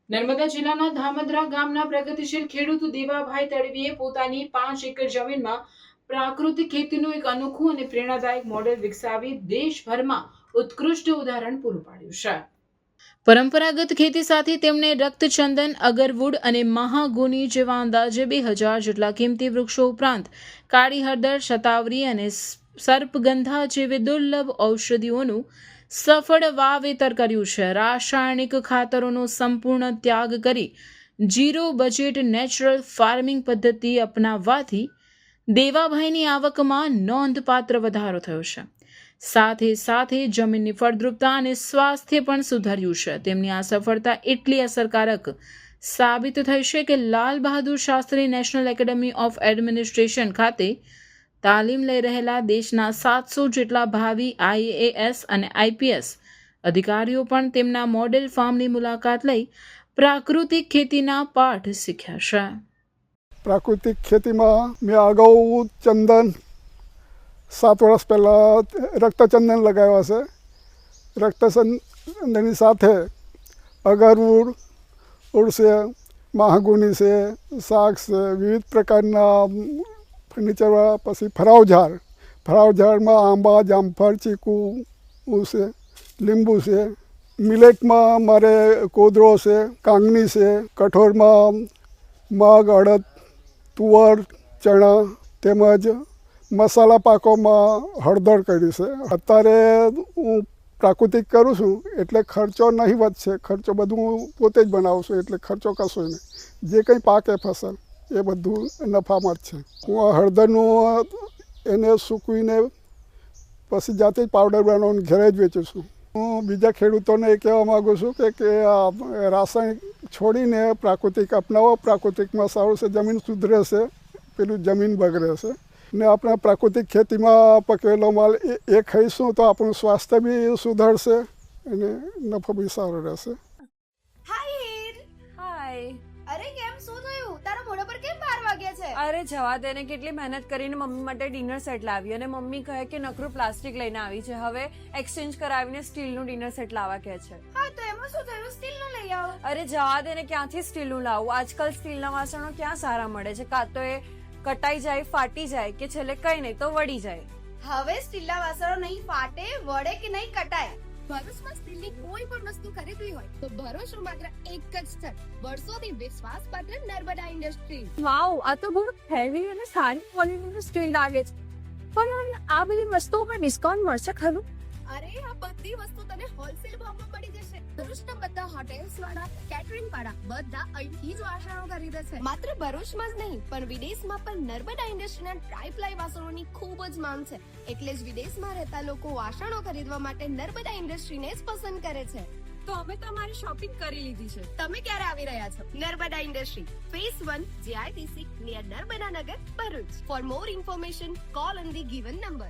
નર્મદા જિલ્લાના ધામધરા ગામના પ્રગતિશીલ ખેડૂત દેવાભાઈ તડવીએ પોતાની 5 એકર જમીનમાં પ્રાકૃતિક ખેતીનું એક અનોખું અને પ્રેરણાદાયક મોડેલ વિકસાવી દેશભરમાં ઉત્કૃષ્ટ ઉદાહરણ પૂરું પાડ્યું છે। પરંપરાગત ખેતી સાથે તેમણે રક્તચંદન, અગરવુડ અને મહાગુની જેવા અંદાજે 2000 જેટલા કિંમતી વૃક્ષો ઉપરાંત કાળી હળદર, શતાવરી અને સર્પગંધા જેવી દુર્લભ ઔષધિઓનું સફળ વાવેતર કર્યું છે। રાસાયણિક ખાતરોનો સંપૂર્ણ ત્યાગ કરી ઝીરો બજેટ નેચરલ ફાર્મિંગ પદ્ધતિ અપનાવવાથી દેવાભાઈની આવકમાં નોંધપાત્ર વધારો થયો છે। સાથે સાથે જમીનની ફળદ્રુપતા અને સ્વાસ્થ્ય પણ સુધર્યું છે। તેમની આ સફળતા એટલી અસરકારક સાબિત થઈ છે કે Lal Bahadur Shastri national academy of administration ખાતે તાલીમ લઈ રહેલા દેશના 700 જેટલા ભાવિ IAS અને IPS અધિકારીઓ પણ તેમના મોડેલ ફાર્મની મુલાકાત લઈ પ્રાકૃતિક ખેતીના પાઠ શીખ્યા છે। પ્રાકૃતિક ખેતીમાં મેં અગાઉ ચંદન 7 વર્ષ પહેલાં રક્તચંદન લગાવ્યા છે। રક્તચંદનની સાથે અગરવુડ છે, મહાગુની છે, શાક છે, વિવિધ પ્રકારના ફર્નિચરવાળા, પછી ફરાવઝાડમાં આંબા, જામફળ, ચીકુ છે, લીંબુ છે। મિલેટમાં મારે કોદરો છે, કાંગની છે, કઠોળમાં મગ, અડદ, તુવર, ચણા તેમજ મસાલા પાકોમાં હળદર કરી છે। અત્યારે હું પ્રાકૃતિક કરું છું એટલે ખર્ચો નહિવત છે। ખર્ચો બધું હું પોતે જ બનાવું છું એટલે ખર્ચો કશો નહીં। જે કંઈ પાકે ફસલ એ બધું નફામાં જ છે। હું આ હળદરનું એને સૂકવીને પછી જાતે જ પાવડર બનાવીને ઘરે જ વેચું છું। હું બીજા ખેડૂતોને એ કહેવા માગું છું કે આ રાસાયણિક છોડીને પ્રાકૃતિક અપનાવો। પ્રાકૃતિકમાં સારું છે, જમીન સુધરે છે, પેલું જમીન બગડે છે ને આપણે પ્રાકૃતિક ખેતીમાં પકવેલો માલ એ ખાઈશું તો આપણું સ્વાસ્થ્ય બી સુધરશે અને નફો બી સારો રહેશે। અરે કેમ શું થયું? તારા મોઢા પર કેમ 12 વાગ્યા છે? અરે જવા દે ને, કેટલી મહેનત કરીને મમ્મી માટે ડિનર સેટ લાવી અને મમ્મી કહે કે નકરું પ્લાસ્ટિક લઈને આવી છે, હવે એક્સચેન્જ કરાવીને સ્ટીલનું ડિનર સેટ લાવવા કહે છે। હા તો એમાં શું થયું? સ્ટીલનું લઈ આવો। અરે જવા દે ને, ક્યાંથી સ્ટીલનું લાવું? આજકાલ સ્ટીલના વાસણો ક્યાં સારા મળે છે? કાં તો એ કટાઈ જાય, ફાટી જાય કે છેલ્લે કઈ નહીં તો વળી જાય। હવે સ્ટીલના વાસણો નહીં ફાટે, વળે કે નહીં કટાય। ભરૂચમાં સ્ટીલની કોઈ પણ વસ્તુ ખરીદવી હોય તો ભરૂચનું માત્ર એક જ સ્થળ, વર્ષોથી વિશ્વાસપાત્ર નર્મદા ઇન્ડસ્ટ્રીઝ। વાવ, આ તો બહુ હેવી અને સારી ક્વોલિટીનું સ્ટીલ લાગે છે, પણ આ બધી વસ્તુઓ પર ડિસ્કાઉન્ટ મળશે ખરું? અરે આ બધી વસ્તુ તને હોલસેલ ભાવમાં મળી જશે। ભરૂચના બધા હોટેલ્સ વાળા, કેટરિંગ વાળા બધા અહીંથી જ વાસણો ખરીદે છે। માત્ર ભરૂચમાં જ નહીં પણ વિદેશમાં પણ નર્મદા ઇન્ડસ્ટ્રીના ટ્રાયપ્લાય વાસણોની ખૂબ જ માંગ છે, એટલે જ વિદેશમાં રહેતા લોકો વાસણો ખરીદવા માટે નર્મદા ઇન્ડસ્ટ્રીને જ પસંદ કરે છે। તો અમે તમારી શોપિંગ કરી લીધી છે। તમે ક્યારે આવી રહ્યા છો? Narmada industry phase 1 GITC near Narmada Nagar, Bharuch. For more information call on the given number.